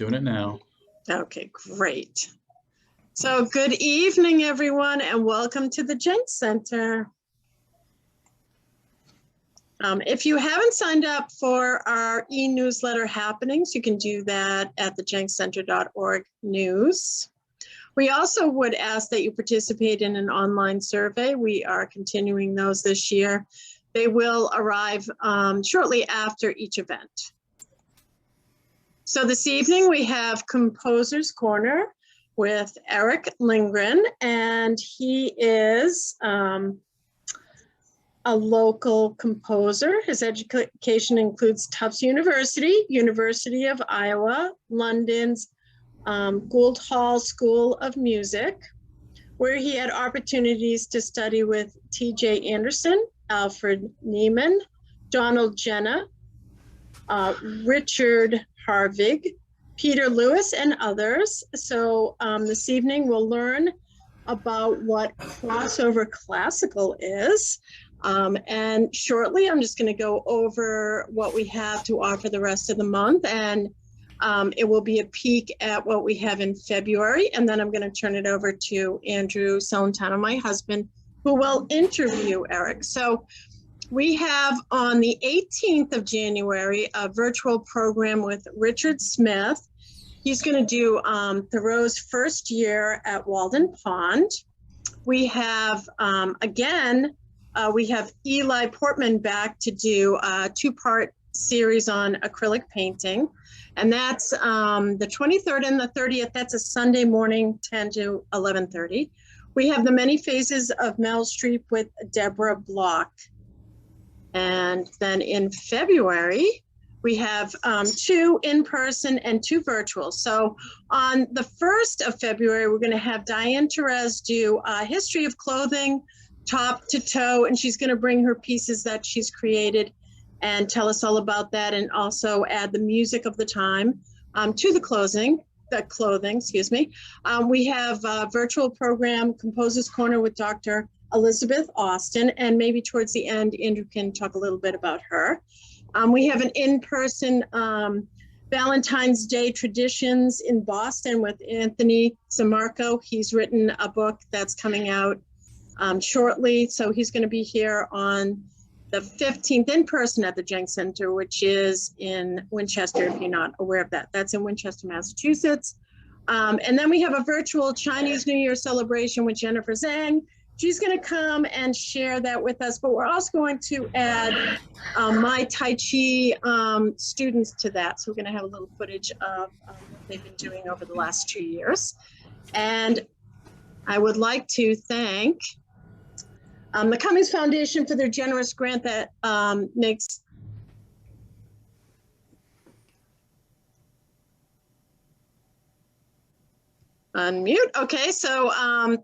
Doing it now. Okay, great. So good evening, everyone, and welcome to the Jenks Center. If you haven't signed up for our e-newsletter happenings, you can do that at the jenkscenter.org news. We also would ask that you participate in an online survey. We are continuing those this year. They will arrive shortly after each event. So this evening we have Composer's Corner with Erik Lindgren, and he is a local composer. His education includes Tufts University, University of Iowa, London's Guildhall School of Music, where he had opportunities to study with T.J. Anderson, Alfred Nieman, Donald Jenni, Richard Hervig, Peter Lewis, and others. So this evening we'll learn about what crossover classical is. And shortly I'm just going to go over what we have to offer the rest of the month, and it will be a peek at what we have in February. And then I'm going to turn it over to Andrew Celentano, my husband, who will interview Erik. So we have on the 18th of January a virtual program with Richard Smith. He's going to do Thoreau's first year at Walden Pond. We have, we have Eli Portman back to do a two-part series on acrylic painting. And that's the 23rd and the 30th. That's a Sunday morning, 10 to 11:30. We have the Many Phases of Meryl Streep with Deborah Bloch. And then in February, we have 2 in-person and 2 virtual. So on the 1st of February, we're going to have Diane Therese do a history of clothing, top to toe, and she's going to bring her pieces that she's created and tell us all about that, and also add the music of the time to the clothing, excuse me. We have a virtual program, Composer's Corner with Dr. Elizabeth Austin, and maybe towards the end, Andrew can talk a little bit about her. We have an in-person Valentine's Day traditions in Boston with Anthony Zamarco. He's written a book that's coming out shortly, so he's going to be here on the 15th in person at the Jenks Center, which is in Winchester, if you're not aware of that. That's in Winchester, Massachusetts. And then we have a virtual Chinese New Year celebration with Jennifer Zhang. She's going to come and share that with us, but we're also going to add my Tai Chi students to that. So we're going to have a little footage of what they've been doing over the last 2 years. And I would like to thank the Cummings Foundation for their generous grant that makes unmute. Okay, so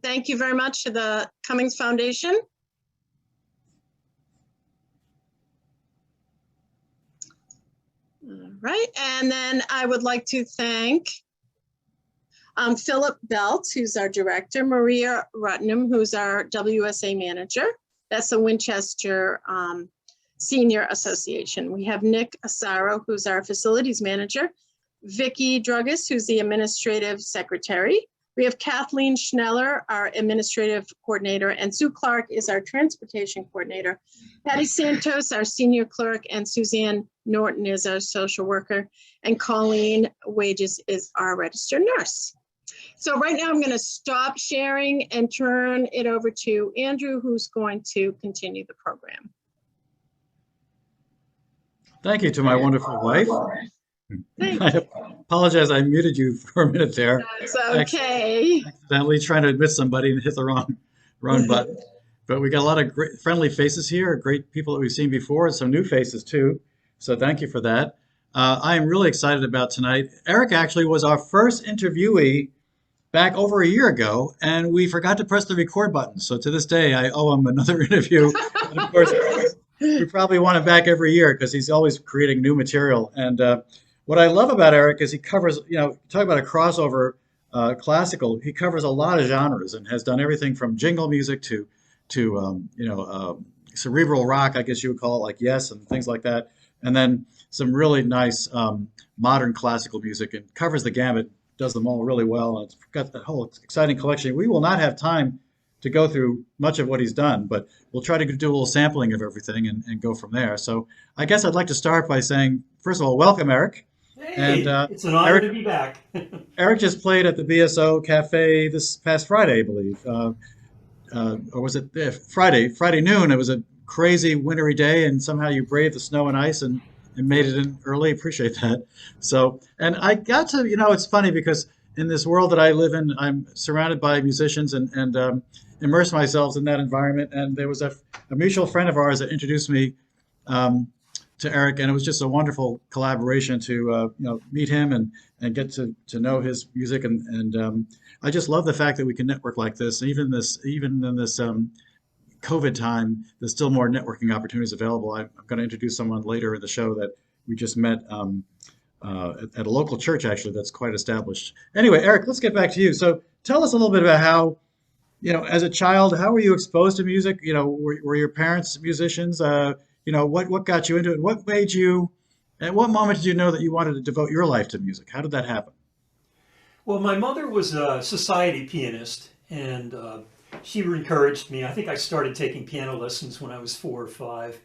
thank you very much to the Cummings Foundation. All right, and then I would like to thank Philip Belt, who's our director, Maria Rutnam, who's our WSA manager. That's the Winchester Senior Association. We have Nick Asaro, who's our facilities manager, Vicki Druggis, who's the administrative secretary. We have Kathleen Schneller, our administrative coordinator, and Sue Clark is our transportation coordinator. Patty Santos, our senior clerk, and Suzanne Norton is our social worker, and Colleen Wages is our registered nurse. So right now I'm going to stop sharing and turn it over to Andrew, who's going to continue the program. Thank you to my wonderful wife. I apologize, I muted you for a minute there. That's okay. Accidentally trying to admit somebody and hit the wrong button. But we got a lot of great friendly faces here, great people that we've seen before, and some new faces too. So thank you for that. I am really excited about tonight. Erik actually was our first interviewee back over a year ago, and we forgot to press the record button. So to this day, I owe him another interview. And of course, we probably want him back every year because he's always creating new material. And what I love about Erik is he covers, talk about a crossover classical, he covers a lot of genres and has done everything from jingle music to cerebral rock, I guess you would call it, like Yes and things like that. And then some really nice modern classical music and covers the gamut, does them all really well. And it's got a whole exciting collection. We will not have time to go through much of what he's done, but we'll try to do a little sampling of everything and go from there. So I guess I'd like to start by saying, first of all, welcome, Erik. Hey, And it's an honor Erik, to be back. Erik just played at the BSO Cafe this past Friday, I believe. Or was it Friday noon? It was a crazy wintry day, and somehow you braved the snow and ice and made it in early. Appreciate that. So, and I got to, it's funny because in this world that I live in, I'm surrounded by musicians and immerse myself in that environment. And there was a mutual friend of ours that introduced me to Erik, and it was just a wonderful collaboration to meet him and get to know his music and I just love the fact that we can network like this. Even in this COVID time, there's still more networking opportunities available. I'm going to introduce someone later in the show that we just met at a local church actually that's quite established. Anyway, Erik, let's get back to you. So tell us a little bit about how, as a child, how were you exposed to music? Were your parents musicians? What got you into it? What made you? At what moment did you know that you wanted to devote your life to music? How did that happen? Well, my mother was a society pianist, and she encouraged me. I think I started taking piano lessons when I was 4 or 5.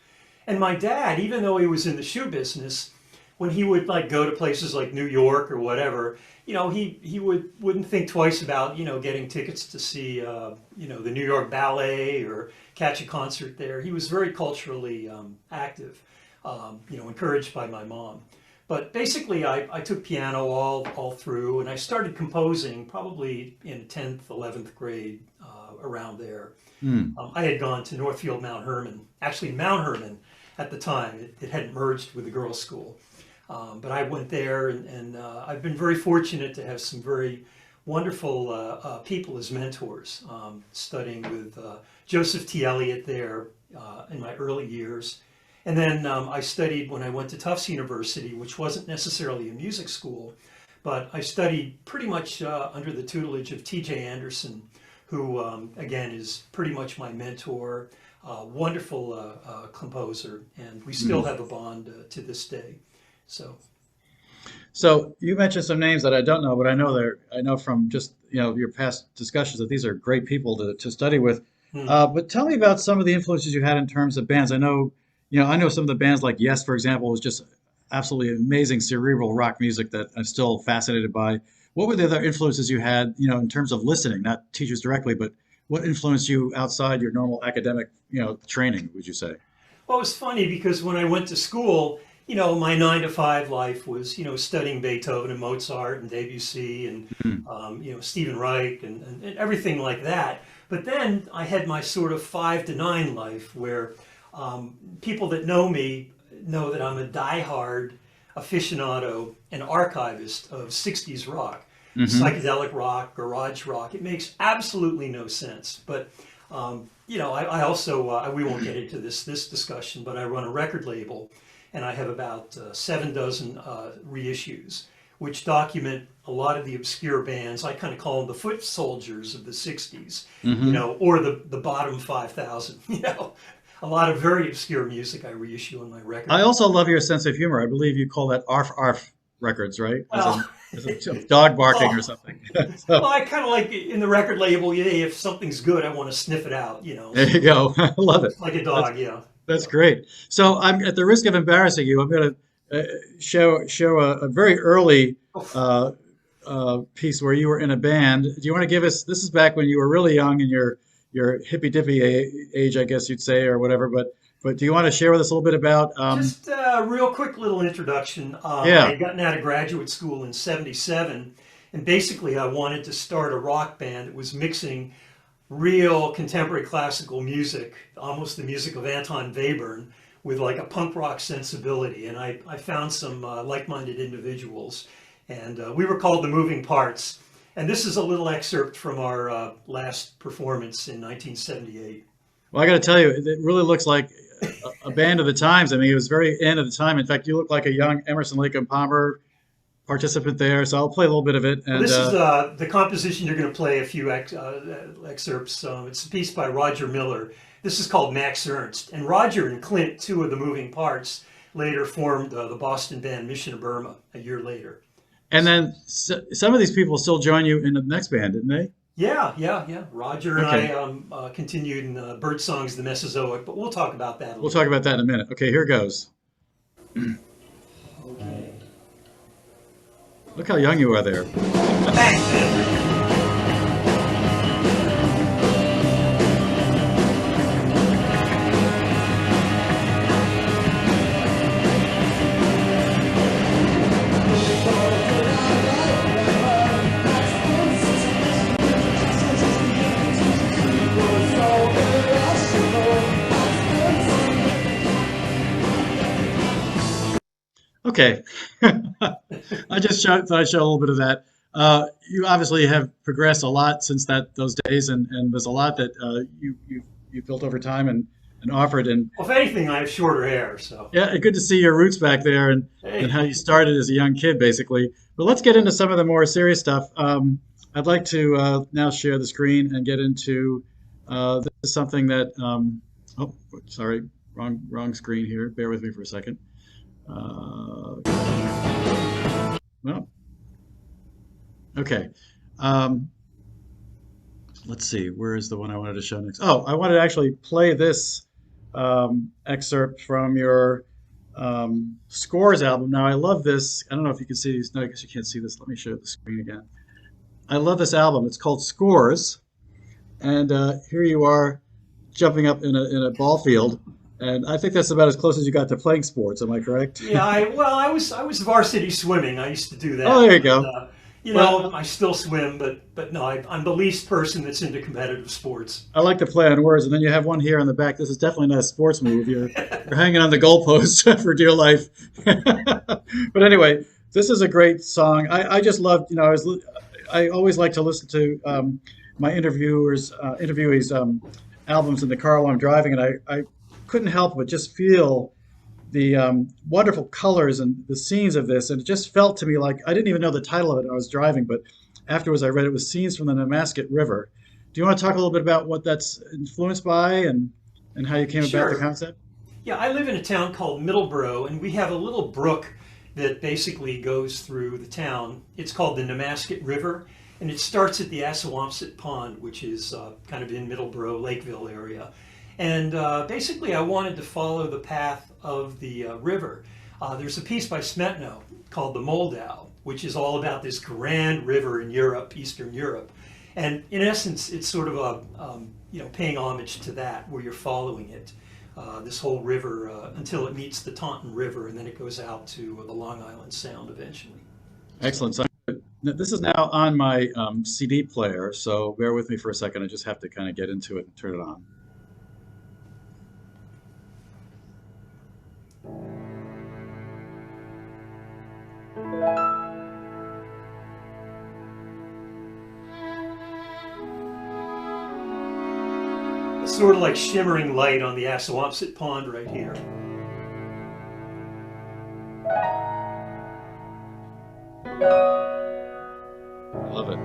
And my dad, even though he was in the shoe business, when he would go to places like New York or whatever, he wouldn't think twice about getting tickets to see the New York Ballet or catch a concert there. He was very culturally active, encouraged by my mom. But basically, I took piano all through, and I started composing probably in 10th, 11th grade, around there. I had gone to Northfield Mount Herman, actually Mount Herman at the time. It hadn't merged with the girls' school. But I went there, and I've been very fortunate to have some very wonderful people as mentors, studying with Joseph T. Elliott there in my early years. And then I studied when I went to Tufts University, which wasn't necessarily a music school, but I studied pretty much under the tutelage of T.J. Anderson, who, again, is pretty much my mentor, wonderful composer, and we still have a bond to this day. So you mentioned some names that I don't know, but I know from just your past discussions that these are great people to study with. But tell me about some of the influences you had in terms of bands. I know some of the bands like Yes, for example, was just absolutely amazing cerebral rock music that I'm still fascinated by. What were the other influences you had, in terms of listening, not teachers directly, but what influenced you outside your normal academic, training, would you say? Well, it was funny because when I went to school, my 9 to 5 life was, studying Beethoven and Mozart and Debussy and, Stephen Reich and everything like that. But then I had my sort of 5 to 9 life where people that know me know that I'm a diehard aficionado and archivist of 60s rock, psychedelic rock, garage rock. It makes absolutely no sense. But, I also, we won't get into this discussion, but I run a record label. And I have about 7 dozen reissues, which document a lot of the obscure bands. I kind of call them the foot soldiers of the 60s, or the bottom 5,000, a lot of very obscure music I reissue on my record. I also love your sense of humor. I believe you call that arf arf records, right? Well, as a dog barking or something. Well, I kind of like in the record label, if something's good, I want to sniff it out, There you go. I love it. Like a dog, That's great. So I'm at the risk of embarrassing you. I'm going to show a very early piece where you were in a band. Do you want to give us? This is back when you were really young in your hippy dippy age, I guess you'd say, or whatever. But do you want to share with us a little bit about? Just a real quick little introduction. I had gotten out of graduate school in '77, and basically I wanted to start a rock band that was mixing real contemporary classical music, almost the music of Anton Webern, with like a punk rock sensibility. And I found some like-minded individuals, and we were called the Moving Parts. And this is a little excerpt from our last performance in 1978. Well, I got to tell you, it really looks like a band of the times. I mean, it was very in at the time. In fact, you look like a young Emerson, Lake and Palmer participant there. So I'll play a little bit of it. And this is the composition. You're going to play a few excerpts. It's a piece by Roger Miller. This is called Max Ernst. And Roger and Clint, 2 of the Moving Parts, later formed the Boston band Mission of Burma a year later. And then some of these people still join you in the next band, didn't they? Yeah. Roger and Okay. I continued in Birdsong's The Mesozoic, but we'll talk about that a We'll little. talk about that in a minute. Okay, here goes. Okay. Look how young you are there. Thanks, Andrew. Okay. I just thought I'd show a little bit of that. You obviously have progressed a lot since those days, and there's a lot that you've built over time and offered. And Well, if anything, I have shorter hair, so. yeah, good to see your roots back there Hey. and how you started as a young kid, basically. But let's get into some of the more serious stuff. I'd like to now share the screen and get into this is something that. Oh, sorry, wrong screen here. Bear with me for a second. Well, okay. Let's see. Where is the one I wanted to show next? Oh, I wanted to actually play this excerpt from your Scores album. Now, I love this. I don't know if you can see these. No, I guess you can't see this. Let me share the screen again. I love this album. It's called Scores, and here you are jumping up in a ball field. And I think that's about as close as you got to playing sports. Am I correct? Yeah, I was varsity swimming. I used to do that. Oh, there you go. And, Well, I still swim, but no, I'm the least person that's into competitive sports. I like to play on words, and then you have one here on the back. This is definitely not a sports move. You're hanging on the goalpost for dear life. But anyway, this is a great song. I just loved. I always like to listen to my interviewees' albums in the car while I'm driving, and I couldn't help but just feel the wonderful colors and the scenes of this. And it just felt to me like I didn't even know the title of it. I was driving, but afterwards I read it was Scenes from the Nemasket River. Do you want to talk a little bit about what that's influenced by and how you came about the Sure. concept? Yeah, I live in a town called Middleborough, and we have a little brook that basically goes through the town. It's called the Nemasket River, and it starts at the Assawampset Pond, which is kind of in Middleborough, Lakeville area. And basically, I wanted to follow the path of the river. There's a piece by Smetano called The Moldau, which is all about this grand river in Europe, Eastern Europe. And in essence, it's sort of paying homage to that, where you're following it, this whole river until it meets the Taunton River, and then it goes out to the Long Island Sound eventually. Excellent. So this is now on my CD player, so bear with me for a second. I just have to kind of get into it and turn it on. It's sort of like shimmering light on the Assawampset Pond right here. I love it.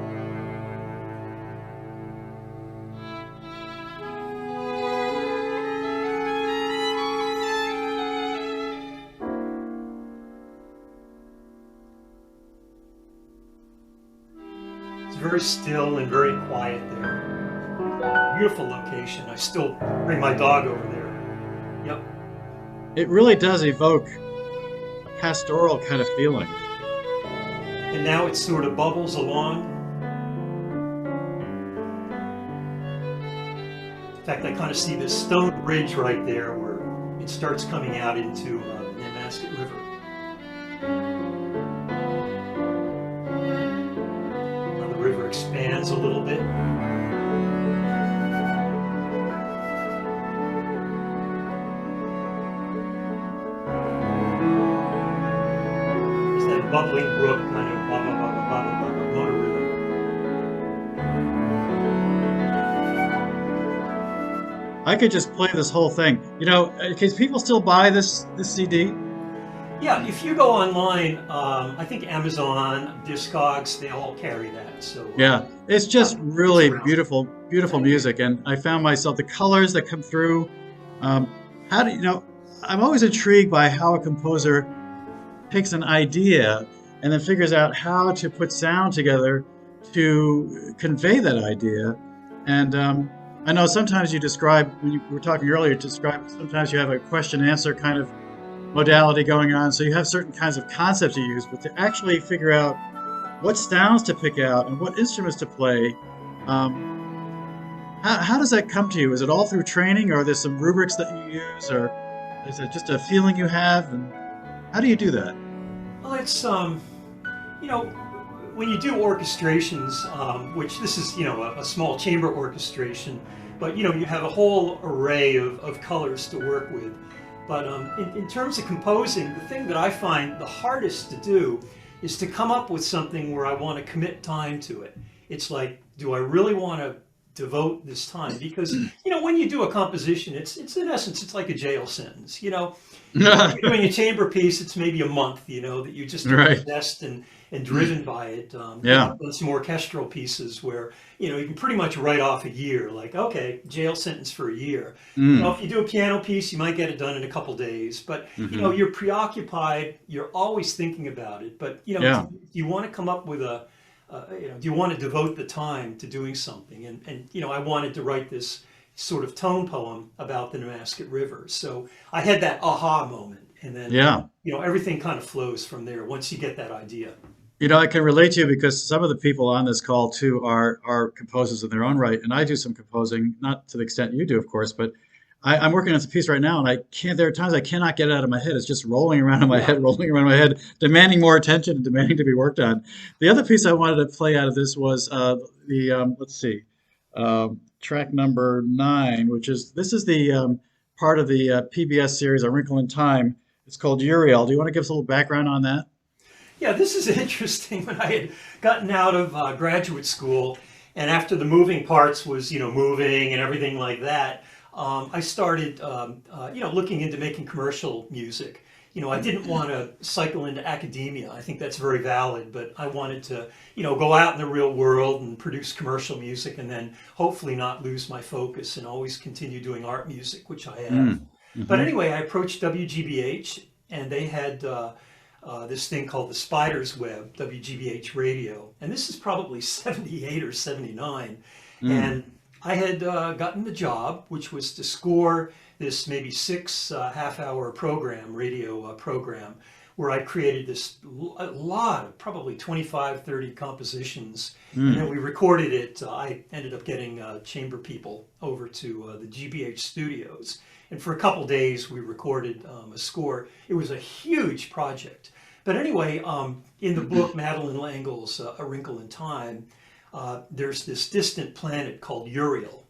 It's very still and very quiet there. Beautiful location. I still bring my dog over there. Yep. It really does evoke a pastoral kind of feeling. And now it sort of bubbles along. In fact, I kind of see this stone bridge right there where it starts coming out into the Nemasket River. Now the river expands a little bit. There's that bubbling brook kind of motor river. I could just play this whole thing. Can people still buy this CD? Yeah, if you go online, I think Amazon, Discogs, they all carry that. So Yeah, it's just really around. beautiful music, and I found myself the colors that come through. How do you know? I'm always intrigued by how a composer takes an idea and then figures out how to put sound together to convey that idea. And I know sometimes you describe, when you were talking earlier, to describe sometimes you have a question answer kind of modality going on. So you have certain kinds of concepts you use, but to actually figure out what sounds to pick out and what instruments to play, um, how does that come to you? Is it all through training, or are there some rubrics that you use, or is it just a feeling you have? And how do you do that? Well, it's you know, when you do orchestrations, which this is, a small chamber orchestration, but you have a whole array of colors to work with. But in terms of composing, the thing that I find the hardest to do is to come up with something where I want to commit time to it. It's like, do I really want to devote this time? Because when you do a composition, it's in essence, it's like a jail sentence. If you're doing a chamber piece, it's maybe a month, that you just are Right. possessed and driven by it. Yeah. I've done some orchestral pieces where, you can pretty much write off a year, like, okay, jail sentence for a year. Mm. If you do a piano piece, you might get it done in a couple days, but, Hmm. you're preoccupied, you're always thinking about it. But, Yeah. do you want to come up with do you want to devote the time to doing something? And I wanted to write this sort of tone poem about the Nemasket River. So I had that aha moment, and then Yeah. everything kind of flows from there once you get that idea. I can relate to you because some of the people on this call too are composers in their own right, and I do some composing, not to the extent you do, of course, but I'm working on this piece right now, and I can't. There are times I cannot get it out of my head. It's just rolling around in my Yeah. head, rolling around in my head, demanding more attention and demanding to be worked on. The other piece I wanted to play out of this was the let's see, track number 9, which is this is the part of the PBS series, A Wrinkle in Time. It's called Uriel. Do you want to give us a little background on that? Yeah, this is interesting. When I had gotten out of graduate school, and after the moving parts was, moving and everything like that, I started, looking into making commercial music. I didn't want to cycle into academia. I think that's very valid, but I wanted to, go out in the real world and produce commercial music, and then hopefully not lose my focus and always continue doing art music, which I have. Mm. But Hmm. anyway, I approached WGBH, and they had this thing called the Spider's Web, WGBH Radio. And this is probably 78 or 79. Mm. And I had gotten the job, which was to score this maybe 6 half-hour program, radio program, where I created a lot of probably 25, 30 compositions. And then Mm. we recorded it. I ended up getting chamber people over to the GBH studios. And for a couple days, we recorded a score. It was a huge project. But anyway, in the book, Madeline Langle's A Wrinkle in Time, there's this distant planet called Uriel.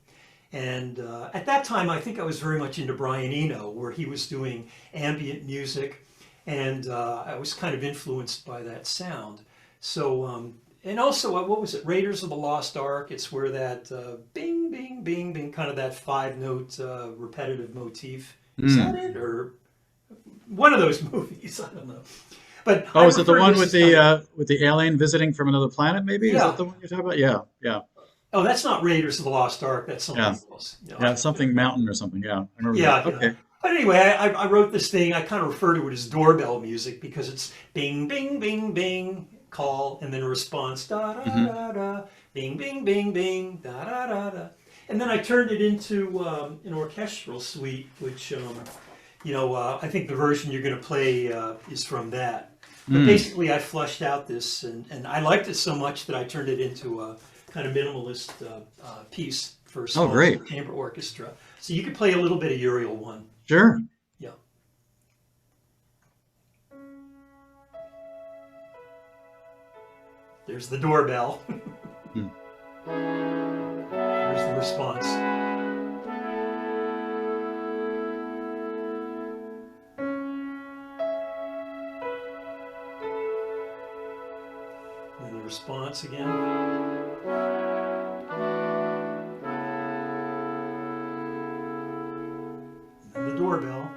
And at that time, I think I was very much into Brian Eno, where he was doing ambient music. And I was kind of influenced by that sound. So, and also, what was it? Raiders of the Lost Ark. It's where that bing, bing, bing, bing, kind of that 5-note repetitive motif. Is that Mm. it? Or one of those movies? I don't know. But I Oh, is it the refer to one this as kind of, with the alien visiting from another planet? Maybe is that yeah. the one you're talking about? Yeah, yeah, Oh, that's not Raiders of the Lost Ark. That's yeah, something else. yeah. Something mountain or something. Yeah, I remember that. Yeah, yeah. Okay. But anyway, I wrote this thing. I kind of refer to it as doorbell music because it's bing, bing, bing, bing, call, and then a response, da da Hmm. da da, bing, bing, bing, bing, da da da da. And then I turned it into an orchestral suite, which, I think the version you're going to play is from that. But Mm. basically, I flushed out this, and I liked it so much that I turned it into a kind of minimalist piece for a Oh, small great. chamber orchestra. So you could play a little bit of Uriel 1. Sure. Yeah. There's the doorbell. Mm. There's the response. And then the response again. And the doorbell.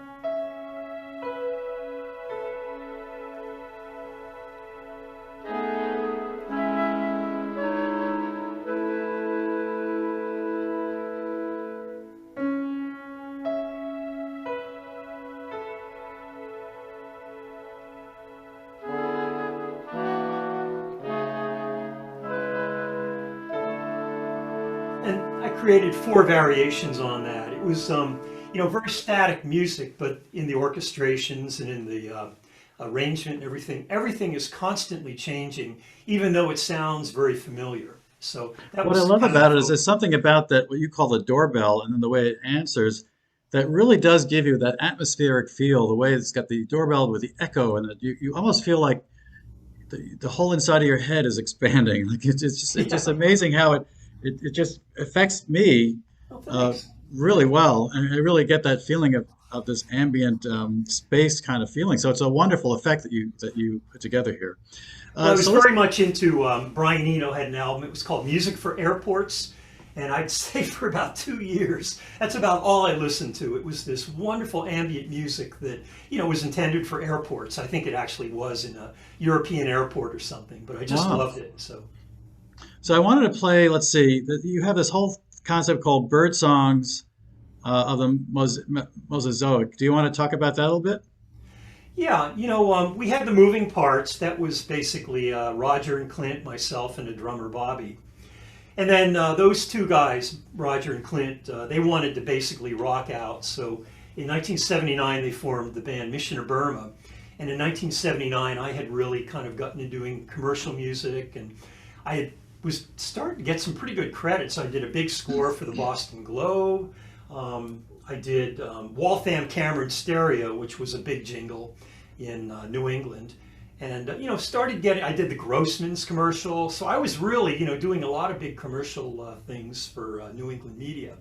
and I created 4 variations on that. It was, very static music, but in the orchestrations and in the arrangement and everything is constantly changing, even though it sounds very familiar. So that What was I love kind of about the it is there's focus. something about that, what you call the doorbell, and then the way it answers, that really does give you that atmospheric feel, the way it's got the doorbell with the echo, and you almost feel like the whole inside of your head is expanding. Like it's just Yeah. amazing how it just affects me Well, uh, thanks. really well, and I really get that feeling of this ambient space kind of feeling. So it's a wonderful effect that you put together here. Well, I was So let's very much into Brian Eno had an album. It was called Music for Airports, and I'd say for about 2 years, that's about all I listened to. It was this wonderful ambient music that was intended for airports. I think it actually was in a European airport or something, but I just wow. loved it. So So I wanted to play. Let's see. You have this whole concept called bird songs of the Mosazoic. Do you want to talk about that a little bit? yeah, we had the moving parts. That was basically Roger and Clint, myself, and a drummer Bobby. And then those 2 guys, Roger and Clint, they wanted to basically rock out. So in 1979, they formed the band Missioner Burma. And in 1979, I had really kind of gotten into doing commercial music, and was starting to get some pretty good credits. I did a big score for the Boston Globe. I did Waltham Cameron Stereo, which was a big jingle in New England. And started getting. I did the Grossman's commercial, so I was really doing a lot of big commercial things for New England media.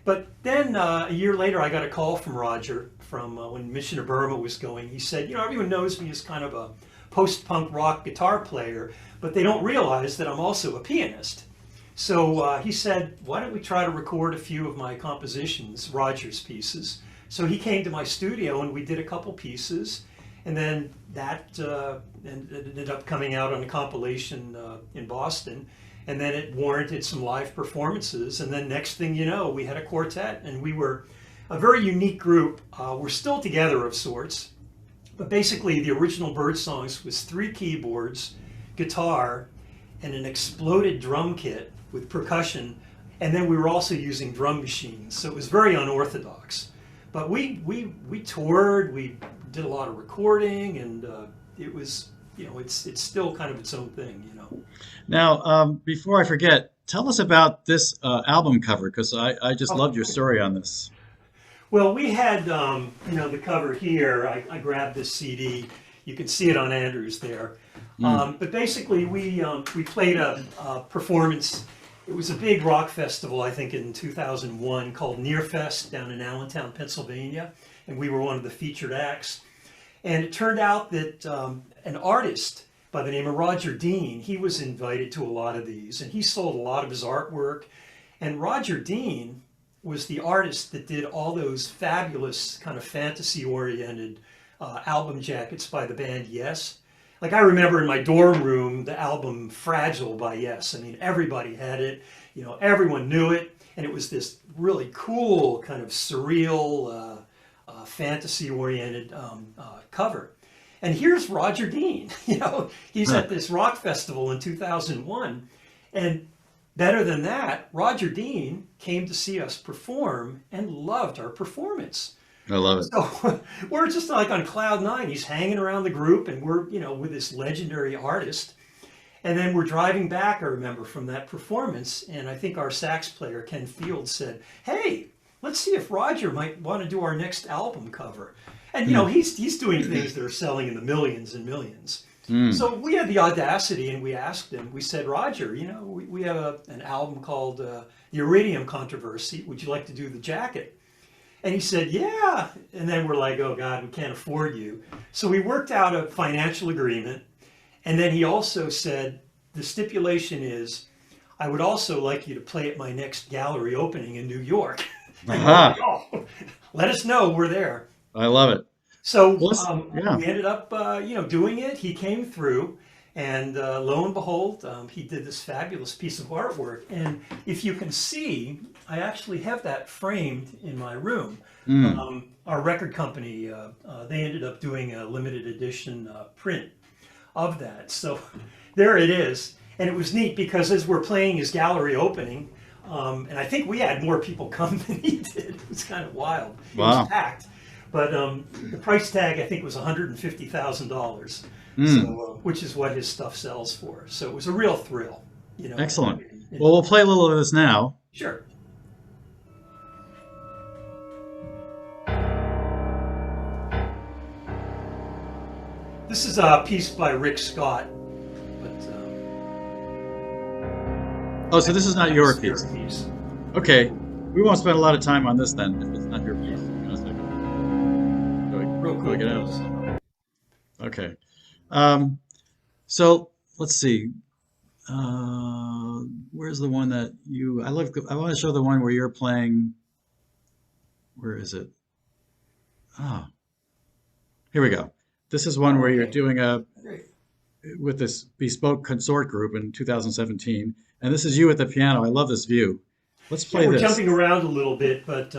But then a year later, I got a call from Roger from when Missioner Burma was going. He said, everyone knows me as kind of a post-punk rock guitar player, but they don't realize that I'm also a pianist. So he said, why don't we try to record a few of my compositions, Roger's pieces? So he came to my studio and we did a couple pieces. And then that ended up coming out on a compilation in Boston. And then it warranted some live performances. And then next thing you know, we had a quartet. And we were a very unique group. We're still together of sorts. But basically, the original Bird Songs was 3 keyboards, guitar, and an exploded drum kit with percussion. And then we were also using drum machines. So it was very unorthodox. But we toured, we did a lot of recording, and it was, it's still kind of its own thing. Now, before I forget, tell us about this album cover because I just Oh, loved your story on this. well, we had, the cover here. I grabbed this CD. You can see it on Andrew's there. Mm. But basically, we played a performance. It was a big rock festival, I think, in 2001 called Nearfest down in Allentown, Pennsylvania. And we were one of the featured acts. And it turned out that an artist by the name of Roger Dean, he was invited to a lot of these. And he sold a lot of his artwork. And Roger Dean was the artist that did all those fabulous kind of fantasy-oriented album jackets by the band Yes. Like I remember in my dorm room, the album Fragile by Yes. I mean, everybody had it, everyone knew it. And it was this really cool kind of surreal, fantasy-oriented cover. And here's Roger Dean, he's Huh. at this rock festival in 2001. And better than that, Roger Dean came to see us perform and loved our performance. I love it. So we're just like on cloud 9. He's hanging around the group and we're, with this legendary artist. And then we're driving back, I remember, from that performance. And I think our sax player, Ken Field, said, hey, let's see if Roger might want to do our next album cover. And, he's doing things that are selling in the millions and millions. Mm. So we had the audacity and we asked him, we said, Roger, we have an album called The Iridium Controversy. Would you like to do the jacket? And he said, yeah. And then we're like, oh God, we can't afford you. So we worked out a financial agreement. And then he also said, the stipulation is, I would also like you to play at my next gallery opening in New York. And we're Aha. like, oh, let us know, we're there. I love it. So Well, yeah. we ended up, doing it. He came through, and lo and behold, he did this fabulous piece of artwork. And if you can see, I actually have that framed in my room. Mm. Our record company, they ended up doing a limited edition print of that. So there it is. And it was neat because as we're playing his gallery opening, And I think we had more people come than he did. It was kind of wild. It Wow. was packed. But the price tag, I think, was $150,000, which is what his stuff sells for. So it was a real thrill. Excellent. Well, we'll play a little of this now. Sure. This is a piece by Rick Scott. But, Oh, so this is not your it's piece. Okay. We won't spend a lot of time on this then, if it's not your piece. Hang on a second. Real Go get cool. out. Okay. So let's see. Where's the one that you? I want to show the one where you're playing. Where is it? Ah, here we go. This is one where you're doing Great. with this bespoke consort group in 2017, and this is you at the piano. I love this view. Let's play We're this. jumping around a little bit, but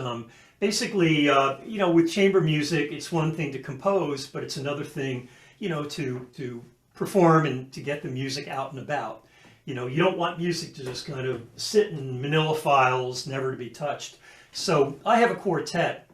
basically, with chamber music, it's one thing to compose, but it's another thing, to perform and to get the music out and about. You don't want music to just kind of sit in manila files, never to be touched. So I have a quartet.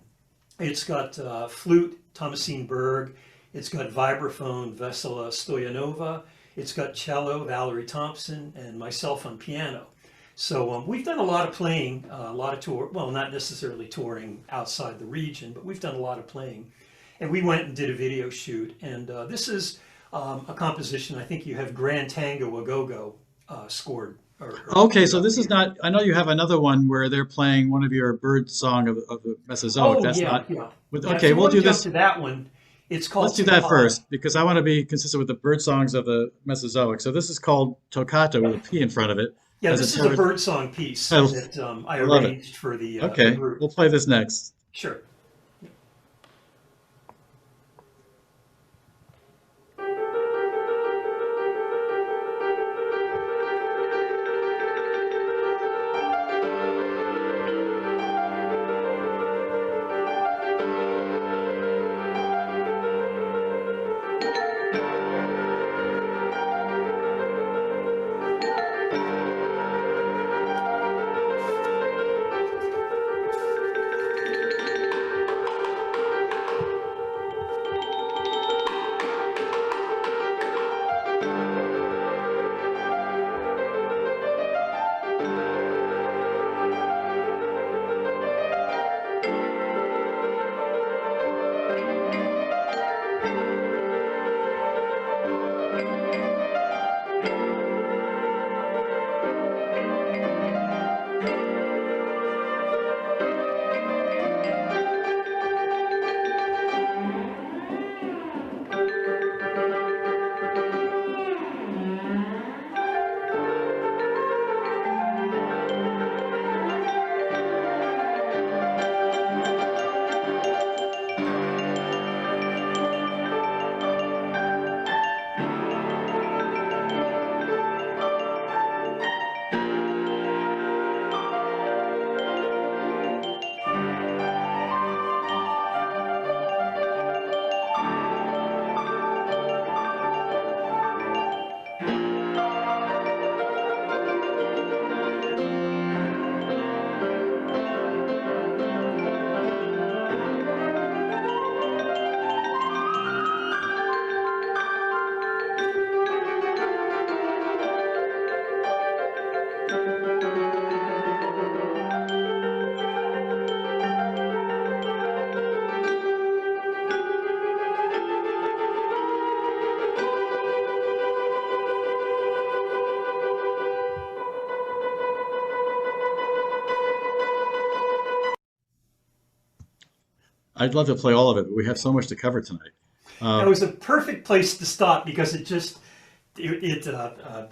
It's got flute, Thomasine Berg. It's got vibraphone, Vesela Stoyanova. It's got cello, Valerie Thompson, and myself on piano. So we've done a lot of playing, a lot of tour. Well, not necessarily touring outside the region, but we've done a lot of playing. And we went and did a video shoot. And this is a composition. I think you have Grand Tango A Go-Go scored. Okay, so this is not. I know you have another one where they're playing one of your bird song of the Mesozoic. Oh, That's yeah, not. yeah. Okay, if you we'll want do to jump this. to that one. It's called Let's do that Toccata. first because I want to be consistent with the bird songs of the Mesozoic. So this is called Toccata with a P in front of it. Yeah, as this is terror- a birdsong piece I that I love it. arranged for the Okay, group. we'll play this next. Sure. I'd love to play all of it, but we have so much to cover tonight. It was a perfect place to stop because it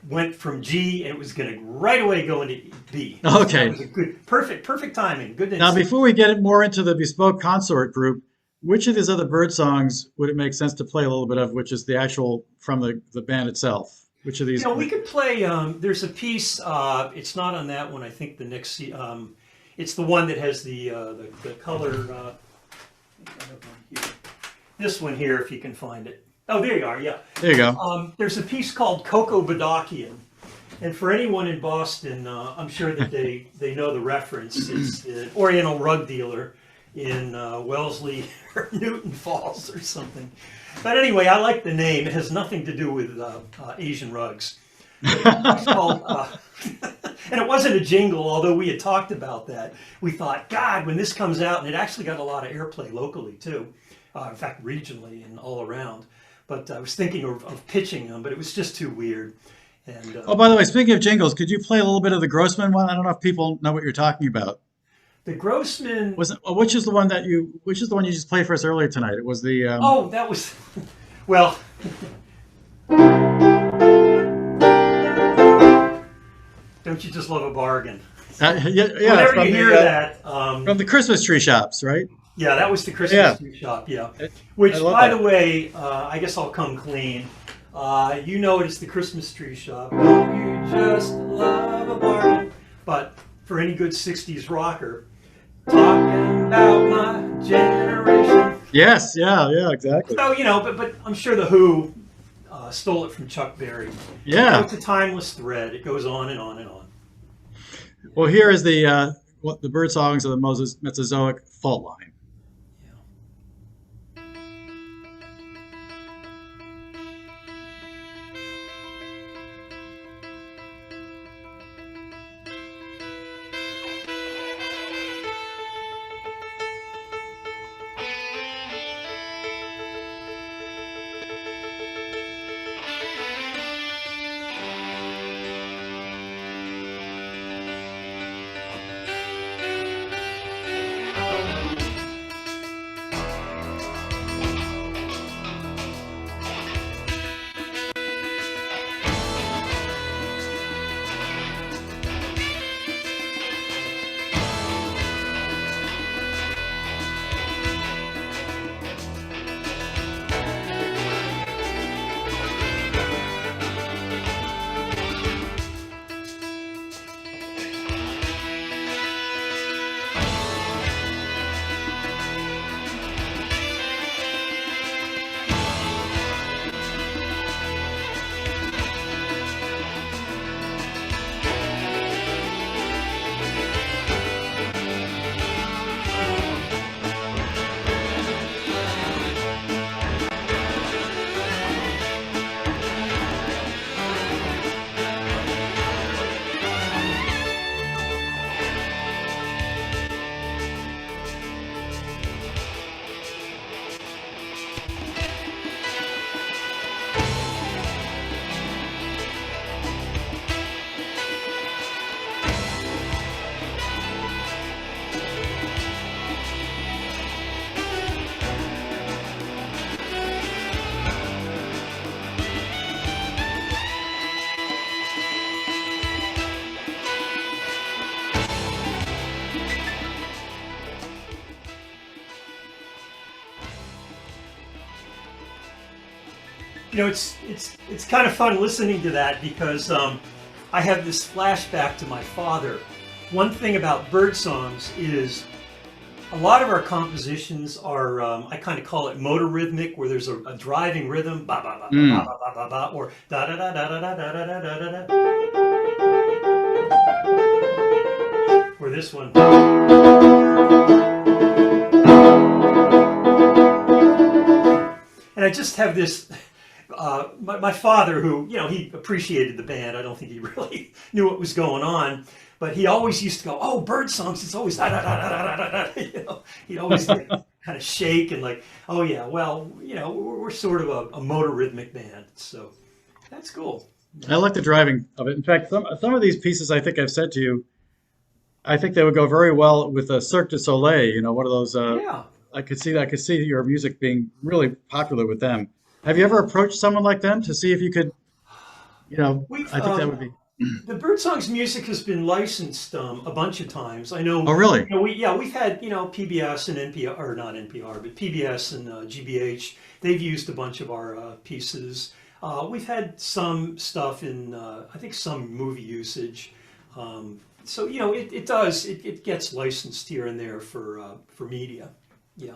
went from G and it was going to right away go into B. Okay. It was a good, perfect timing. Good Now, instinct. before we get more into the bespoke consort group, which of these other bird songs would it make sense to play a little bit of, which is the actual from the band itself? Which of these? We could play. There's a piece. It's not on that one. I think the next. It's the one that has the color. This one here, if you can find it. Oh, there you are. Yeah. There you go. There's a piece called Coco Badakian, And for anyone in Boston, I'm sure that they know the reference. It's an Oriental rug dealer in Wellesley or Newton Falls or something. But anyway, I like the name. It has nothing to do with Asian rugs. It's called, and it wasn't a jingle, although we had talked about that. We thought, God, when this comes out, and it actually got a lot of airplay locally too, in fact, regionally and all around. But I was thinking of pitching them, but it was just too weird. And, Oh, by the way, speaking of jingles, could you play a little bit of the Grossman one? I don't know if people know what you're talking about. the Grossman. Which is the one you just played for us earlier tonight? It was the Oh, that was, well. Don't you just love a bargain? yeah, Whenever you hear that. From the Christmas tree shops, right? Yeah, that was the Christmas tree shop, yeah. Which, by the way, I guess I'll come clean. You know it's the Christmas tree shop. Don't you just love a bargain? But for any good 60s rocker, talking about my generation. Yes, yeah, exactly. So, but I'm sure the Who stole it from Chuck Berry. Yeah. It's a timeless thread. It goes on and on and on. Well, here is the bird songs of the Mesozoic fault line. It's kind of fun listening to that because I have this flashback to my father. One thing about bird songs is a lot of our compositions are, I kind of call it motor rhythmic, where there's a driving rhythm, ba ba ba ba ba ba ba ba, or da da da da da da da da da da da. Or this one. And I just have this. My father, who, he appreciated the band. I don't think he really knew what was going on, but he always used to go, "Oh, bird songs, it's always da da da da da da da." He'd always kind of shake and like, "Oh yeah, well, we're sort of a motor rhythmic band." So that's cool. I like the driving of it. In fact, some of these pieces, I think I've said to you, I think they would go very well with a Cirque du Soleil. One of those. Yeah. I could see your music being really popular with them. Have you ever approached someone like them to see if you could, I think that would be. The Birdsong's music has been licensed a bunch of times. I know. Oh, really? We've had PBS and NPR, or not NPR, but PBS and GBH. They've used a bunch of our pieces. We've had some stuff in, I think, some movie usage. So it gets licensed here and there for media. Yeah.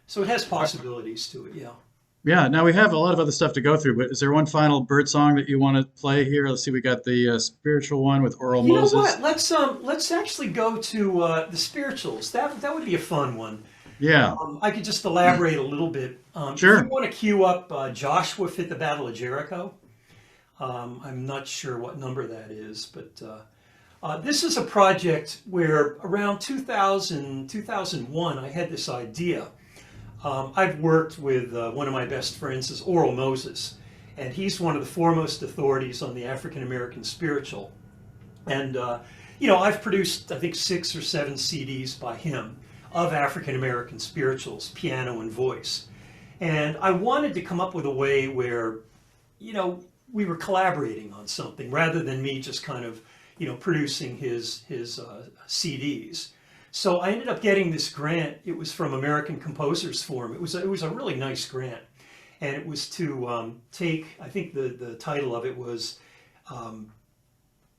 So it has possibilities to it. Yeah. Yeah, now we have a lot of other stuff to go through, but is there one final bird song that you want to play here? Let's see, we got the spiritual one with Oral You know Moses. what? Let's actually go to the spirituals. That would be a fun one. Yeah, I could just elaborate a little bit. If sure. you want to cue up Joshua Fit the Battle of Jericho, I'm not sure what number that is, but this is a project where around 2000, 2001, I had this idea. I've worked with one of my best friends is Oral Moses, and he's one of the foremost authorities on the African American spiritual. And, I've produced, I think, 6 or 7 CDs by him of African American spirituals, piano and voice. And I wanted to come up with a way where, we were collaborating on something rather than me just kind of, producing his CDs. So I ended up getting this grant. It was from American Composers Forum. It was a really nice grant, and it was to take. I think the title of it was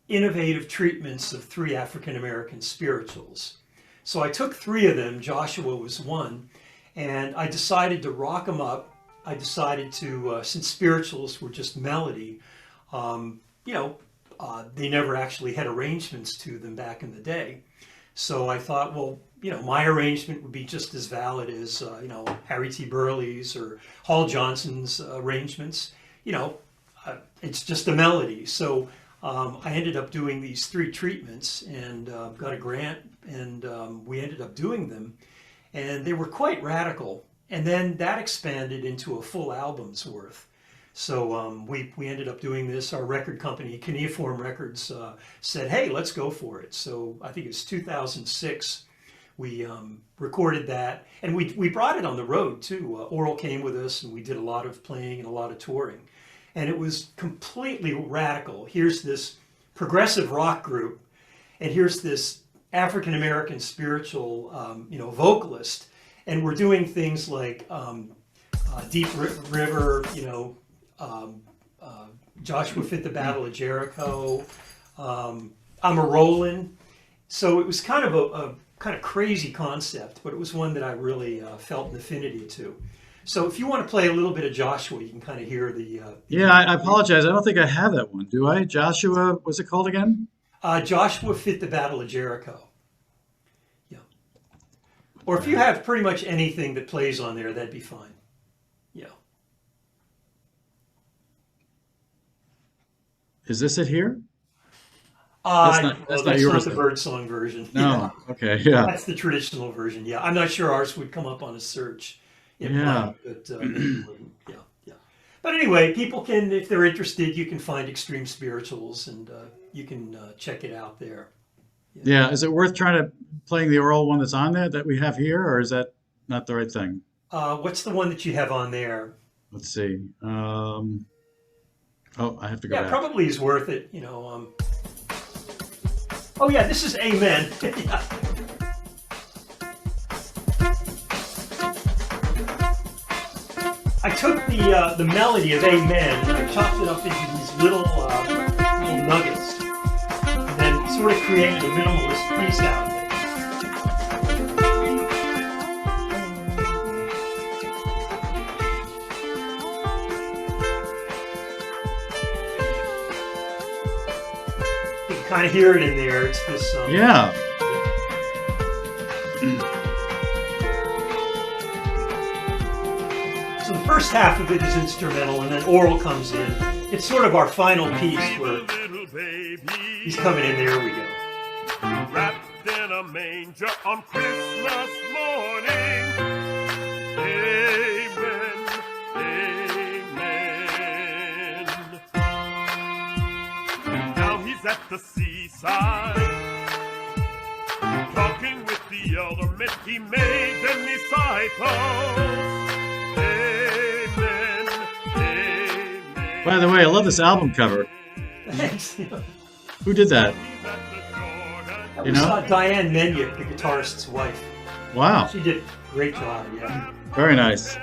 Innovative Treatments of 3 African American Spirituals. So I took 3 of them. Joshua was one, and I decided to rock them up. I decided to, since spirituals were just melody, they never actually had arrangements to them back in the day. So I thought, well, my arrangement would be just as valid as, Harry T. Burley's or Hall Johnson's arrangements. It's just a melody. So I ended up doing these 3 treatments and got a grant, and we ended up doing them. And they were quite radical. And then that expanded into a full album's worth. So we ended up doing this. Our record company, Cuneiform Records, said, hey, let's go for it. So I think it's 2006. We recorded that. And we brought it on the road, too. Oral came with us, and we did a lot of playing and a lot of touring. And it was completely radical. Here's this progressive rock group, and here's this African-American spiritual, vocalist. And we're doing things like Deep River, Joshua Fit the Battle of Jericho, I'm a Rollin'. So it was kind of a kind of crazy concept, but it was one that I really felt an affinity to. So if you want to play a little bit of Joshua, you can kind of hear the... Yeah, I apologize. I don't think I have that one, do I? Joshua, what's it called again? Joshua Fit the Battle of Jericho. Yeah. Or if you have pretty much anything that plays on there, that'd be fine. Yeah. Is this it here? That's not yours, the then. birdsong version. No. Yeah. Okay. Yeah. That's the traditional version. Yeah. I'm not sure ours would come up on a search. It Yeah. might, but maybe it wouldn't. Yeah. Yeah. But anyway, people can, if they're interested, you can find Extreme Spirituals, and you can check it out there. Yeah. Is it worth trying to playing the oral one that's on there that we have here, or is that not the right thing? What's the one that you have on there? Let's see. Oh, I have to go Yeah, back. probably is worth it. Oh yeah, this is Amen. Yeah. I took the melody of Amen and I chopped it up into these little nuggets, and then sort of created a minimalist piece out of it. You can kind of hear it in there. It's this. Yeah. So the first half of it is instrumental, and then oral comes in. It's sort of our final piece where he's coming in. There we go. Wrapped in a manger on Christmas morning. Amen, amen. Now he's at the seaside, talking with the elder men. He made them disciples. By the way, I love this album cover. Thanks. Who did that? You know? Diane Menyuk, the guitarist's wife. Wow. She did a great job, yeah. Very nice.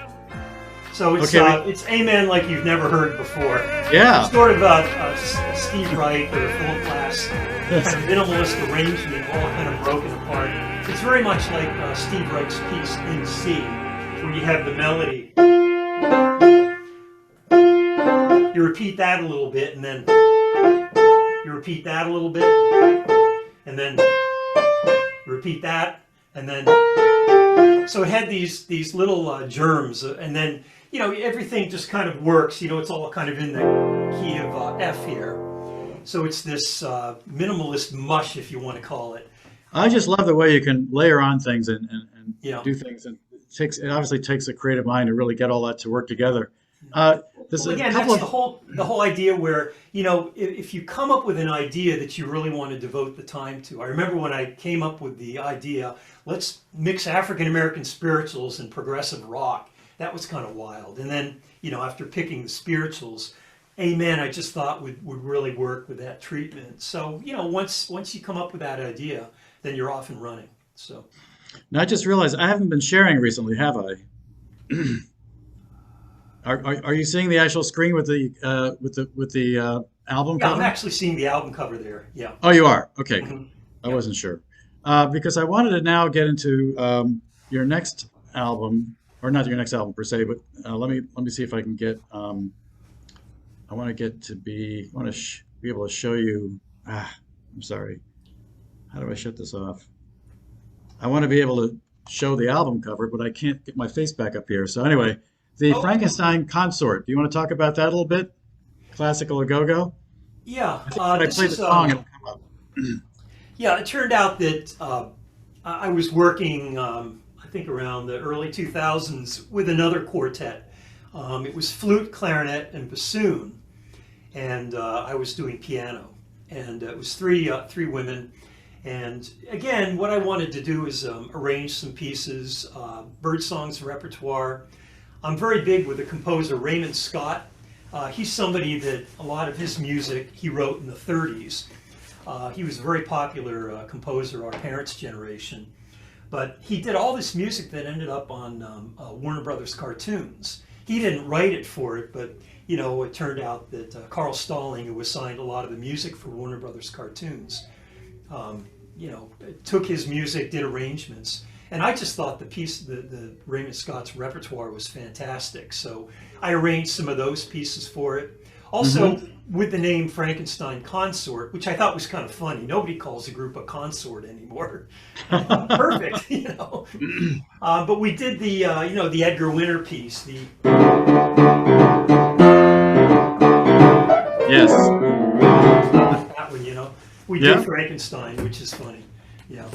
So it's Okay, it's Amen like you've never heard before. Yeah. Sort of Steve Reich or Philip Glass kind of minimalist arrangement, all kind of broken apart. It's very much like Steve Reich's piece in C, where you have the melody. you repeat that a little bit, and then you repeat that a little bit, and then you repeat that, and then, so it had these little germs, and then, you know, everything just kind of works, you know, it's all kind of in the key of F here. So it's this minimalist mush, if you want to call it. I just love the way you can layer on things and Yeah. do things, and it obviously takes a creative mind to really get all that to work together. There's Well, a again, couple that's of the whole idea where, you know, if you come up with an idea that you really want to devote the time to. I remember when I came up with the idea, let's mix African American spirituals and progressive rock. That was kind of wild. And then, you know, after picking the spirituals, Amen, I just thought would really work with that treatment. So, you know, once you come up with that idea, then you're off and running. So, Now I just realized I haven't been sharing recently, have I? Are you seeing the actual screen with the album yeah, I'm cover? actually seeing the album cover there. Yeah. Oh, you are. Okay, Mhm. I wasn't sure because I wanted to now get into your next album, or not your next album per se, but let me see if I can get. I want to get to be. I want to be able to show you. I'm sorry. How do I shut this off? I want to be able to show the album cover, but I can't get my face back up here. So anyway, the Frankenstein Consort. Do you want to talk about that a little bit? Classical a go-go? Yeah. When I This play the is, song, it'll come up. yeah, it turned out that I was working, I think around the early 2000s with another quartet. It was flute, clarinet, and bassoon. And I was doing piano. And it was three women. And again, what I wanted to do is arrange some pieces, birdsong's repertoire. I'm very big with the composer Raymond Scott. He's somebody that a lot of his music he wrote in the 30s. He was a very popular composer, our parents' generation. But he did all this music that ended up on Warner Brothers cartoons. He didn't write it for it, but you know, it turned out that Carl Stalling, who assigned a lot of the music for Warner Brothers cartoons, you know, took his music, did arrangements. And I just thought the piece, the Raymond Scott's repertoire was fantastic. So I arranged some of those pieces for it. Also, with the name Frankenstein Consort, which I thought was kind of funny. Nobody calls a group a consort anymore. Perfect, you know. But we did the, you know, the Edgar Winter piece. The Yes. that one, you know. We did Frankenstein, which is funny. Yeah.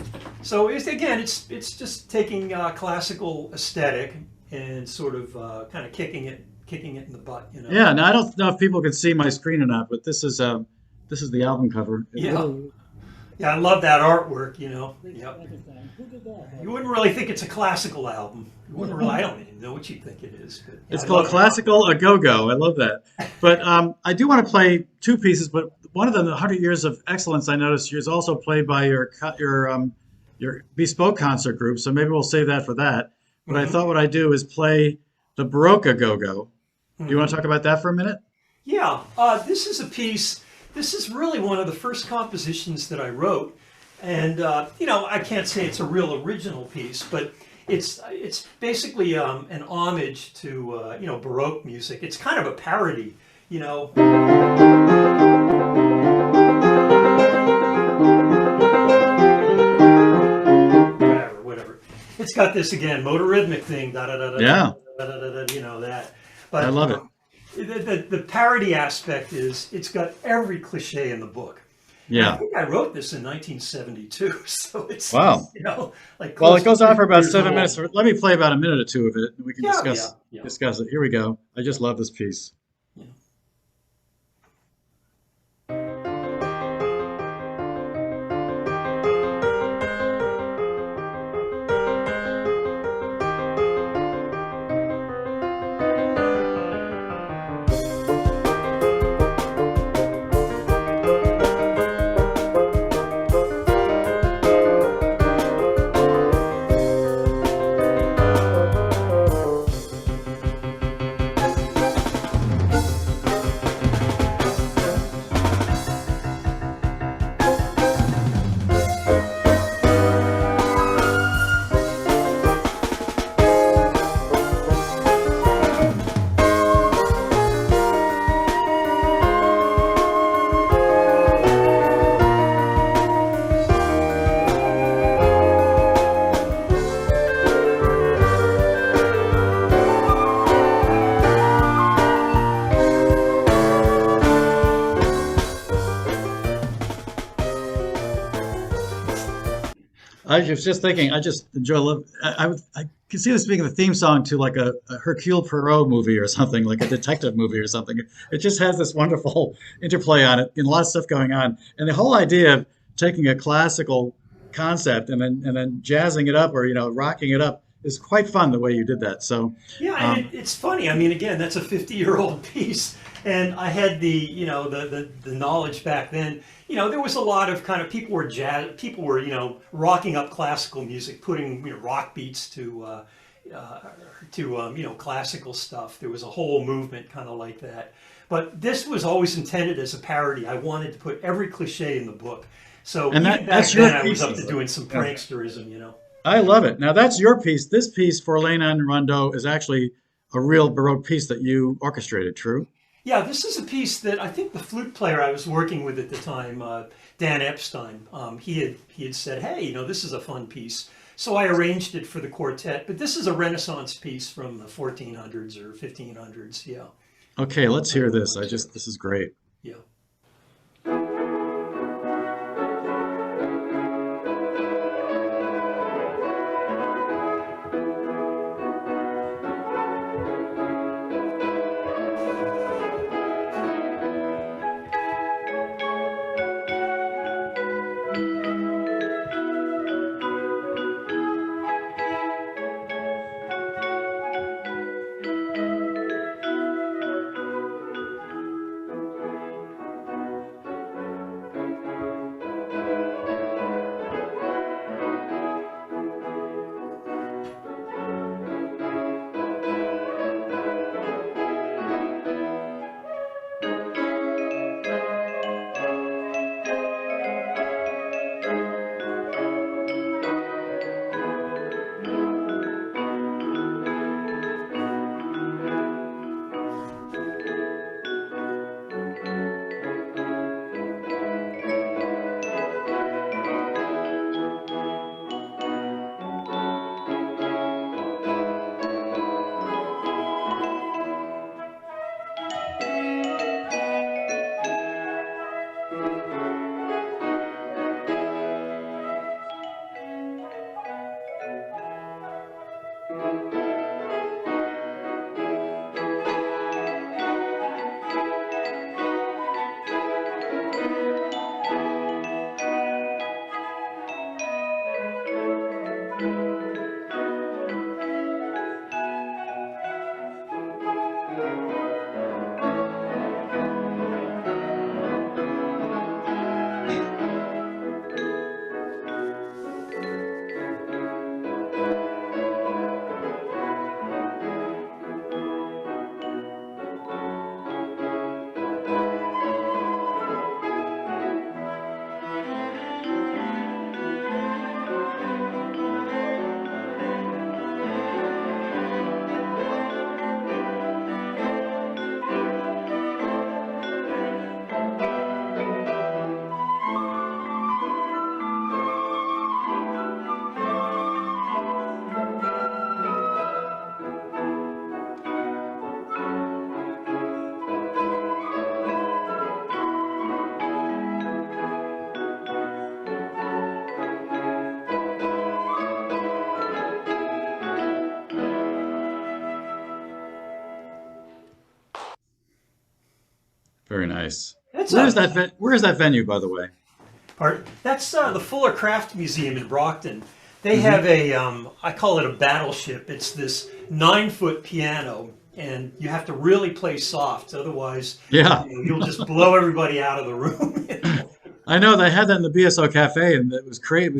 So it's just taking classical aesthetic and sort of kind of kicking it in the butt, you know. Yeah. Now I don't know if people can see my screen or not, but this is the album cover. Yeah. Yeah, I love that artwork, you know. Yep. You wouldn't really think it's a classical album. You wouldn't really, I don't even know what you think it is. But It's called Classical a Go-Go. I love that. But I do want to play two pieces, but one of them, the 100 Years of Excellence, I noticed is also played by your bespoke concert group, so maybe we'll save that for that. But I thought what I'd do is play the Baroque a Go-Go. Do you want to talk about that for a minute? Yeah, this is a piece, this is really one of the first compositions that I wrote. And, you know, I can't say it's a real original piece, but it's basically an homage to, you know, Baroque music. It's kind of a parody, you know. Whatever. It's got this, again, motorrhythmic thing, Yeah. you know, that. But I love it. The parody aspect is it's got every cliche in the book. Yeah. I think I wrote this in 1972, so it's, Wow. you know, like. Well, it close goes to on for about 30 7 years minutes. old. Let me play about a minute or two of it, and we can Yeah. discuss it. Here we go. I just love this piece. Yeah. I was just thinking, I just enjoy love. I can see this being the theme song to like a Hercule Poirot movie or something, like a detective movie or something. It just has this wonderful interplay on it and a lot of stuff going on. And the whole idea of taking a classical concept and then jazzing it up or rocking it up is quite fun the way you did that. So, Yeah, and um, it's funny. I mean, again, that's a 50-year-old piece, and I had the knowledge back then. There was a lot of kind of people were rocking up classical music, putting rock beats to classical stuff. There was a whole movement kind of like that. But this was always intended as a parody. I wanted to put every cliche in the book. So and even back that's your then, I was piece. up to doing some Yeah. pranksterism. I love it. Now that's your piece. This piece for Elena and Rondeau is actually a real Baroque piece that you orchestrated, true? Yeah, this is a piece that I think the flute player I was working with at the time, Dan Epstein, he had said, hey, this is a fun piece. So I arranged it for the quartet. But this is a Renaissance piece from the 1400s or 1500s. Yeah, Okay, let's hear this. This is great. yeah. Very nice. That's Where is a where is that venue, by the way? part. That's the Fuller Craft Museum in Brockton. They Hmm. have I call it a battleship. It's this 9-foot piano, and you have to really play soft, otherwise Yeah. you'll just blow everybody out of the room. I know they had that in the BSO Cafe, and it was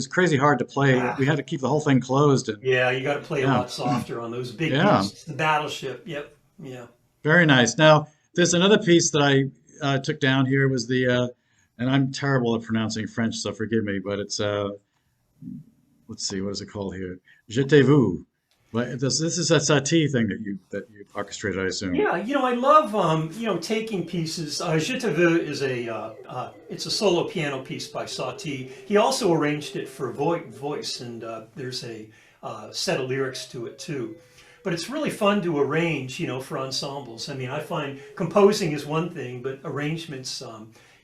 crazy hard to play. Ah, We had to keep the whole thing closed, and yeah, you got to play a yeah, lot softer on those big yeah, beasts. The battleship. Yep. Yeah. very nice. Now, there's another piece that I took down here was and I'm terrible at pronouncing French, so forgive me, but it's let's see, what is it called here? Je t'ai vu. But this is a Satie thing that you orchestrated, I assume. Yeah, I love taking pieces. Je te veux is it's a solo piano piece by Satie. He also arranged it for voice, and there's a set of lyrics to it too. But it's really fun to arrange, for ensembles. I mean, I find composing is one thing, but arrangements,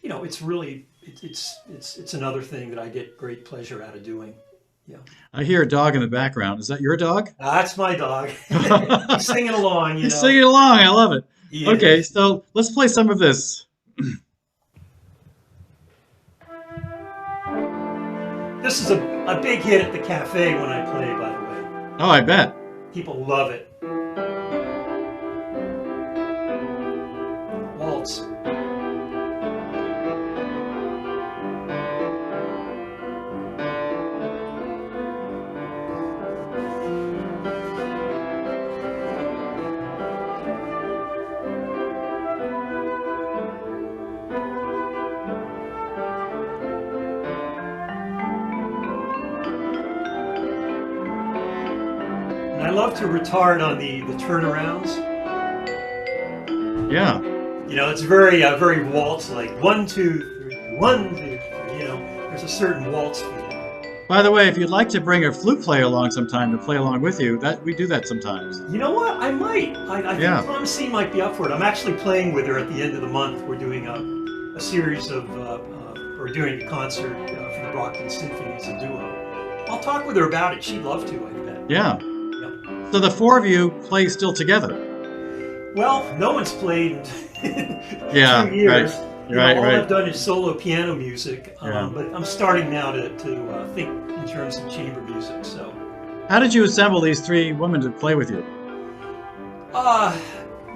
it's really it's another thing that I get great pleasure out of doing. Yeah. I hear a dog in the background. Is that your dog? That's my dog. He's singing along, you He's know. singing along. I love it. He Okay, is. so let's play some of this. This is a big hit at the cafe when I play, by the way. Oh, I bet. People love it. Waltz. And I love to retard on the turnarounds. Yeah. You know, it's very very waltz, like 1, 2, 3, 1, 2, 3. You know, there's a certain waltz feel. By the way, if you'd like to bring a flute player along sometime to play along with you, that we do that sometimes. You know what? I might. I Yeah. think Tom C might be up for it. I'm actually playing with her at the end of the month. We're doing a series of, or doing a concert for the Brockton Symphony as a duo. I'll talk with her about it. She'd love to, I bet. Yeah. Yep. So the four of you play still together. Well, no one's played in Yeah, 2 years. right. You know, Right, all right. I've done is solo piano music, Yeah. but I'm starting now to think in terms of chamber music. So, How did you assemble these three women to play with you?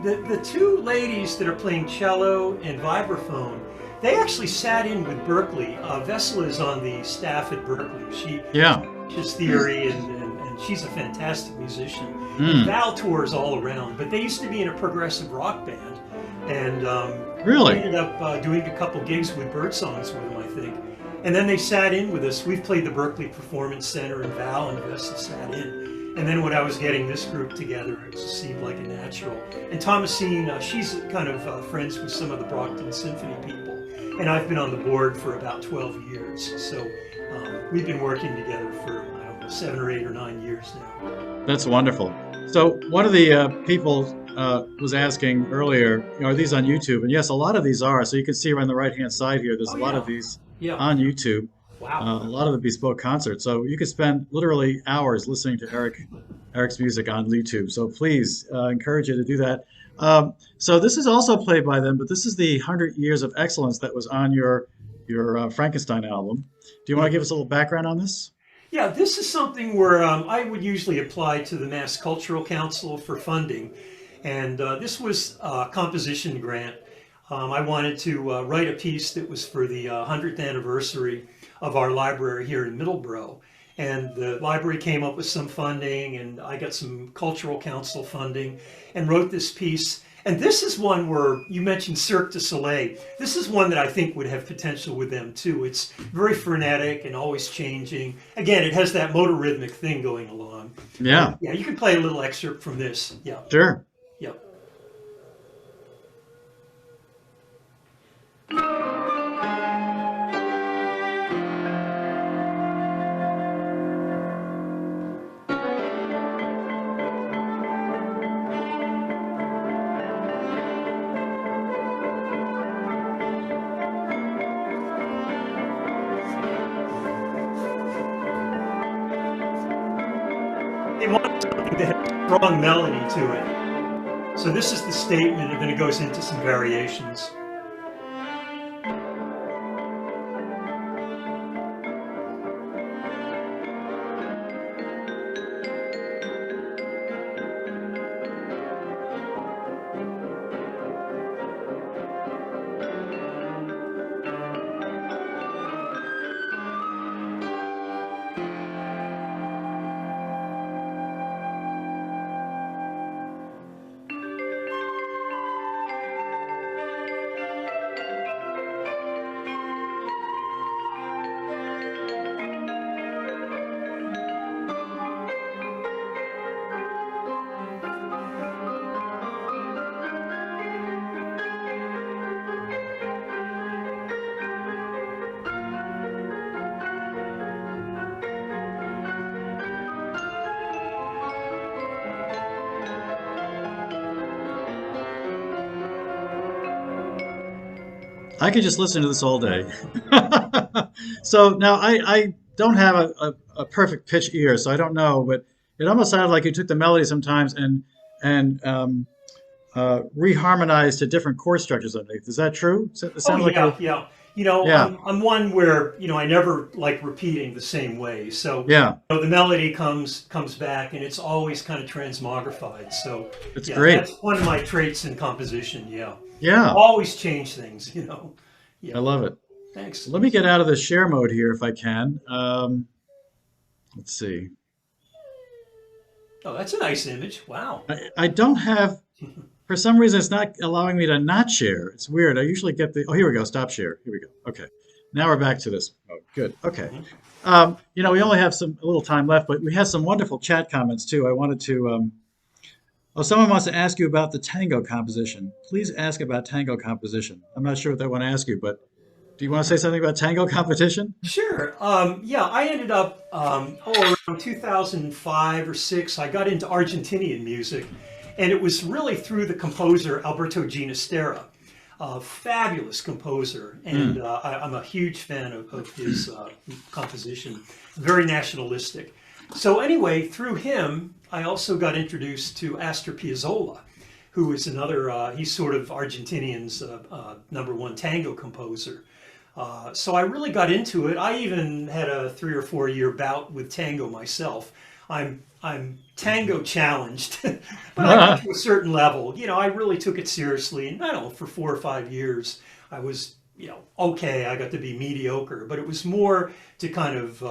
the two ladies that are playing cello and vibraphone, they actually sat in with Berkeley. Vessel is on the staff at Berkeley. She Yeah. teaches theory and she's a fantastic musician. Mm. Val tours all around, but they used to be in a progressive rock band, and Really? ended up doing a couple gigs with Birdsongs with them, I think. And then they sat in with us. We've played the Berkeley Performance Center, and Val and Vesta sat in. And then when I was getting this group together, it just seemed like a natural. And Thomasine, she's kind of friends with some of the Brockton Symphony people. And I've been on the board for about 12 years. So we've been working together for, I don't know, 7 or 8 or 9 years now. That's wonderful. So one of the people was asking earlier, are these on YouTube? And yes, a lot of these are. So you can see on the right-hand side here, there's Oh, a lot yeah. of these Yeah. on YouTube. Wow. A lot of the bespoke concerts. So you could spend literally hours listening to Erik's music on YouTube. So please encourage you to do that. So this is also played by them, but this is the 100 Years of Excellence that was on your Frankenstein album. Do you want to give us a little background on this? Yeah, this is something where I would usually apply to the Mass Cultural Council for funding. And this was a composition grant. I wanted to write a piece that was for the 100th anniversary of our library here in Middleborough. And the library came up with some funding, and I got some cultural council funding and wrote this piece. And this is one where you mentioned Cirque du Soleil. This is one that I think would have potential with them too. It's very frenetic and always changing. Again, it has that motorrhythmic thing going along. Yeah, Yeah, you can play a little excerpt from this. Yeah, sure. yeah. They want something that has strong melody to it. So this is the statement, and then it goes into some variations. I could just listen to this all day. So now I don't have a perfect pitch ear, so I don't know, but it almost sounded like you took the melody sometimes and reharmonized to different chord structures underneath. Is that true? It Oh sounded like yeah, yeah. You know, yeah, I'm one where, you know, I never like repeating the same way. So, yeah. you know, the melody comes back and it's always kind of transmogrified. So, It's yeah, great. that's one of my traits in composition. Yeah. Yeah, Always change things, you know. I Yeah. love it. Thanks. Let me get out of the share mode here if I can. Let's see. Oh, that's a nice image. Wow. I don't have, for some reason, it's not allowing me to not share. It's weird. I usually get the, oh, here we go. Stop share. Here we go. Okay. Now we're back to this mode. Good. Okay. Mhm. You know, we only have a little time left, but we had some wonderful chat comments too. I wanted to, oh, someone wants to ask you about the tango composition. Please ask about tango composition. I'm not sure what they want to ask you, but do you want to say something about tango competition? Sure. Yeah, I ended up, around 2005 or six, I got into Argentinian music, and it was really through the composer Alberto Ginastera, a fabulous composer, and I'm a huge fan of his composition, very nationalistic. So anyway, through him, I also got introduced to Astor Piazzolla, who is another, he's sort of Argentinian's #1 tango composer. So I really got into it. I even had a 3 or 4 year bout with tango myself. I'm tango challenged, but I got to a certain level. You know, I really took it seriously, and I don't know, for 4 or 5 years, I was, you know, okay. I got to be mediocre, but it was more to kind of,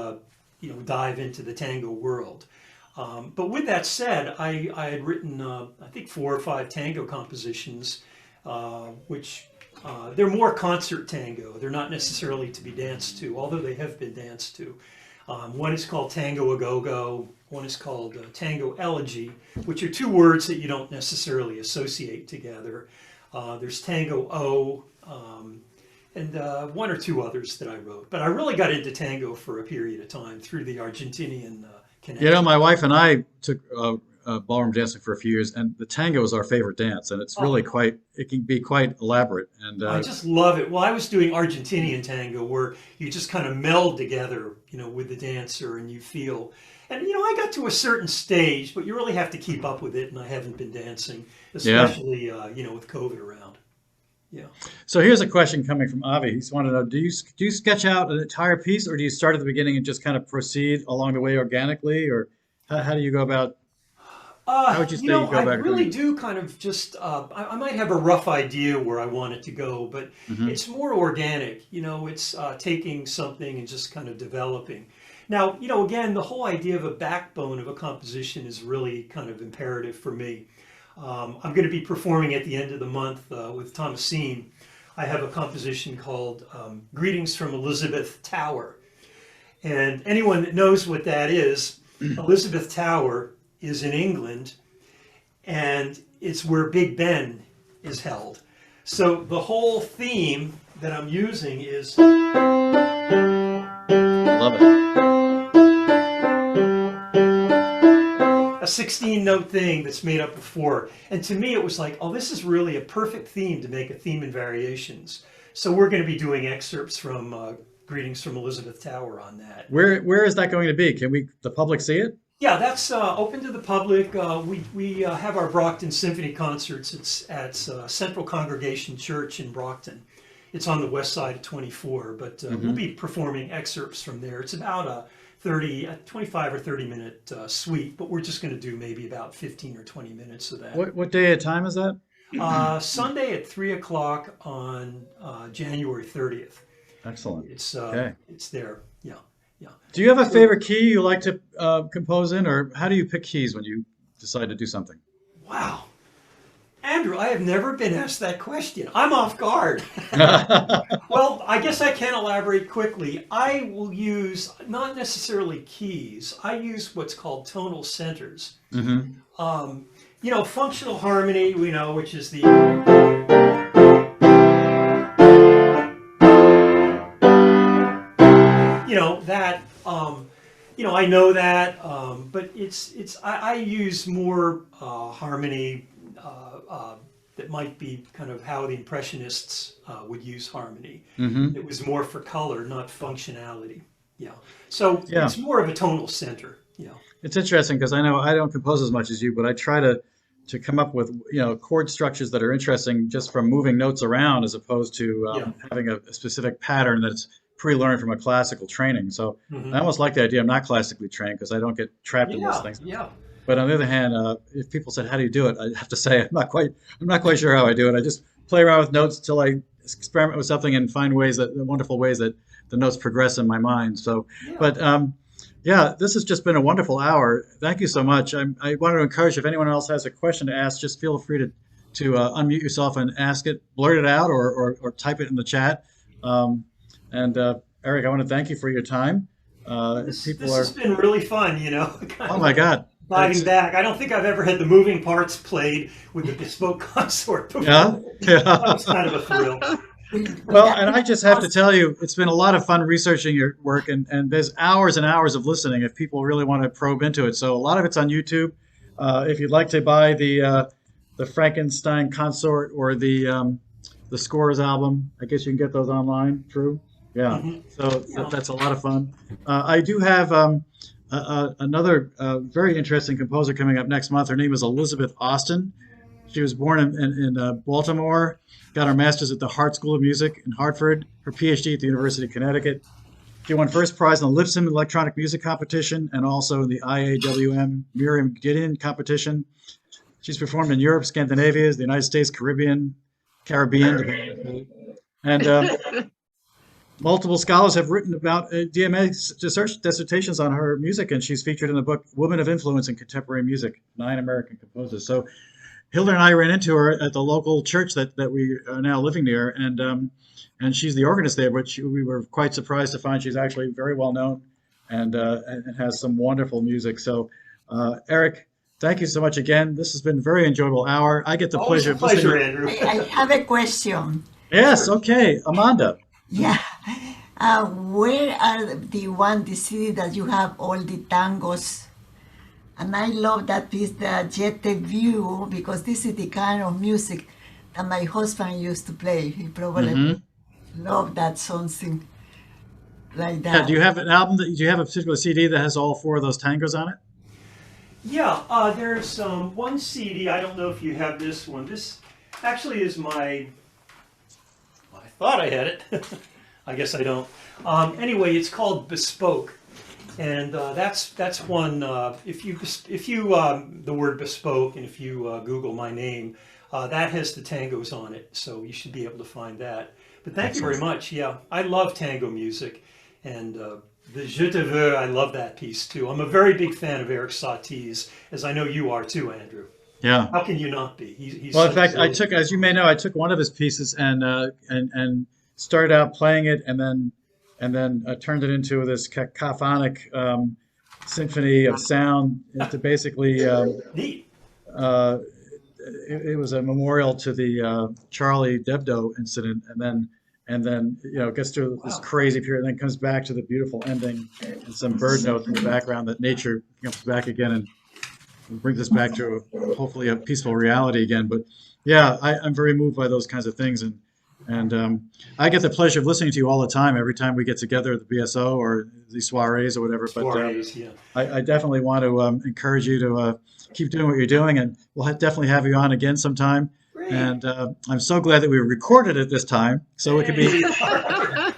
you know, dive into the tango world. But with that said, I had written, I think 4 or 5 tango compositions, which they're more concert tango. They're not necessarily to be danced to, although they have been danced to. One is called Tango a Go-Go. One is called Tango Elegy, which are 2 words that you don't necessarily associate together. There's Tango O, and 1 or 2 others that I wrote. But I really got into tango for a period of time through the Argentinian connection. You know, my wife and I took ballroom dancing for a few years, and the tango is our favorite dance, and it's really quite, it can be quite elaborate. And I just love it. Well, I was doing Argentinian tango where you just kind of meld together, you know, with the dancer and you feel. And, you know, I got to a certain stage, but you really have to keep up with it, and I haven't been dancing, especially, you know, with COVID around. Yeah. So here's a question coming from Avi. He's wanted to know, do you sketch out an entire piece, or do you start at the beginning and just kind of proceed along the way organically, or how do you go about? How would you say You know, you go I about really doing do kind of just, I might have a rough idea where I want it to go, but it? it's more organic. You know, it's taking something and just kind of developing. Now, you know, again, the whole idea of a backbone of a composition is really kind of imperative for me. I'm going to be performing at the end of the month with Thomasine. I have a composition called Greetings from Elizabeth Tower. And anyone that knows what that is, Elizabeth Tower is in England, and it's where Big Ben is held. So the whole theme that I'm using is Love it. a 16-note thing that's made up of 4. And to me, it was like, oh, this is really a perfect theme to make a theme in variations. So we're going to be doing excerpts from Greetings from Elizabeth Tower on that. Where is that going to be? Can the public see it? Yeah, that's open to the public. We have our Brockton Symphony concerts. It's at Central Congregation Church in Brockton. It's on the west side of 24, but we'll be performing excerpts from there. It's about a 25 or 30 minute suite, but we're just going to do maybe about 15 or 20 minutes of that. What day and time is that? Sunday at 3 o'clock on January 30th. Excellent. Okay. It's there. Yeah. Yeah. Do you have a favorite key you like to compose in, or how do you pick keys when you decide to do something? Wow. Andrew, I have never been asked that question. I'm off guard. Well, I guess I can elaborate quickly. I will use not necessarily keys. I use what's called tonal centers. You know, functional harmony, we know, which is the you know that you know, I know that, but I use more harmony that might be kind of how the Impressionists would use harmony. It was more for color, not functionality. Yeah. So Yeah. it's more of a tonal center. Yeah. It's interesting because I know I don't compose as much as you, but I try to come up with chord structures that are interesting just from moving notes around as opposed to Yeah. having a specific pattern that's pre-learned from a classical training. So Hmm. I almost like the idea. I'm not classically trained because I don't get trapped in those Yeah. things. Yeah. But on the other hand, if people said, "How do you do it?" I have to say I'm not quite sure how I do it. I just play around with notes till I experiment with something and find wonderful ways that the notes progress in my mind. So, Yeah. but yeah, this has just been a wonderful hour. Thank you so much. I want to encourage if anyone else has a question to ask, just feel free to unmute yourself and ask it, blurt it out, or type it in the chat. And Erik, I want to thank you for your time. This has been really fun, kind Oh of my God. diving back. I don't think I've ever had the moving parts played with the bespoke consort before. Yeah. That Yeah. was kind of a thrill. Well, and I just have to tell you, it's been a lot of fun researching your work, and there's hours and hours of listening if people really want to probe into it. So a lot of it's on YouTube. If you'd like to buy the Frankenstein Consort or the Scores album, I guess you can get those online. True. Yeah. Mhm. So Yeah. that's a lot of fun. I do have another very interesting composer coming up next month. Her name is Elizabeth Austin. She was born in Baltimore, got her master's at the Hart School of Music in Hartford, her PhD at the University of Connecticut. She won first prize in the Lipscomb Electronic Music Competition and also in the IAWM Miriam Gideon Competition. She's performed in Europe, Scandinavia, the United States, Caribbean, and multiple scholars have written about DMA dissertations on her music, and she's featured in the book Women of Influence in Contemporary Music, 9 American Composers. So Hilda and I ran into her at the local church that we are now living near, and she's the organist there, but we were quite surprised to find she's actually very well known and has some wonderful music. So Erik, thank you so much again. This has been a very enjoyable hour. I get the Always pleasure a of listening. pleasure, Andrew. I have a question. Yes, okay. Amanda. Yeah. Where are the CD that you have all the tangos? And I love that piece, the Jet View, because this is the kind of music that my husband used to play. He probably loved that something like that. Yeah, do you have an album do you have a particular CD that has all 4 of those tangos on it? Yeah, there's one CD. I don't know if you have this one. This actually is I thought I had it. I guess I don't. Anyway, it's called Bespoke, and that's one. If you the word bespoke, and if you Google my name, that has the tangos on it. So you should be able to find that. But thank you very much. Yeah, I love tango music, and the Je te veux, I love that piece too. I'm a very big fan of Erik Satie's, as I know you are too, Andrew. Yeah. How can you not be? He's Well, in fact, as you may know, I took one of his pieces and started out playing it, and then turned it into this cacophonic symphony of sound to basically. neat. It was a memorial to the Charlie Hebdo incident, and then it gets to this crazy period, and then comes back to the beautiful ending and some bird notes in the background that nature comes back again and brings us back to hopefully a peaceful reality again. But yeah, I'm very moved by those kinds of things, and I get the pleasure of listening to you all the time. Every time we get together at the BSO or the soirees or whatever. Soirees, yeah. I definitely want to encourage you to keep doing what you're doing, and we'll definitely have you on again sometime. Great. And I'm so glad that we recorded it this time, so it could be.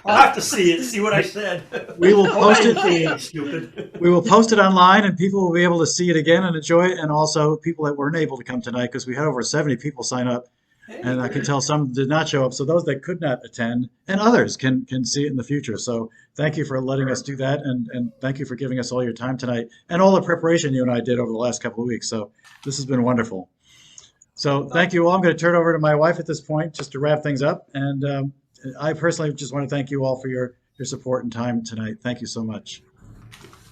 I'll have to see it. See what I said. We will post it. Stupid. We will post it online, and people will be able to see it again and enjoy it. And also people that weren't able to come tonight, because we had over 70 people sign up, and I can tell some did not show up. So those that could not attend, and others can see it in the future. So thank you for letting us do that, and thank you for giving us all your time tonight and all the preparation you and I did over the last couple of weeks. So this has been wonderful. So thank you all. I'm going to turn it over to my wife at this point just to wrap things up. And I personally just want to thank you all for your support and time tonight. Thank you so much.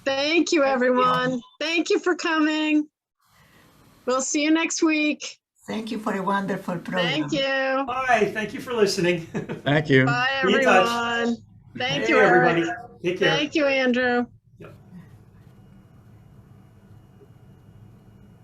Thank you, everyone. Thank you for coming. We'll see you next week. Thank you for a wonderful program. Thank you. Bye. Thank you for listening. Thank you. Bye, Be in touch. everyone. Thank Hey, you, everybody. Erik. Take care. Thank you, Andrew.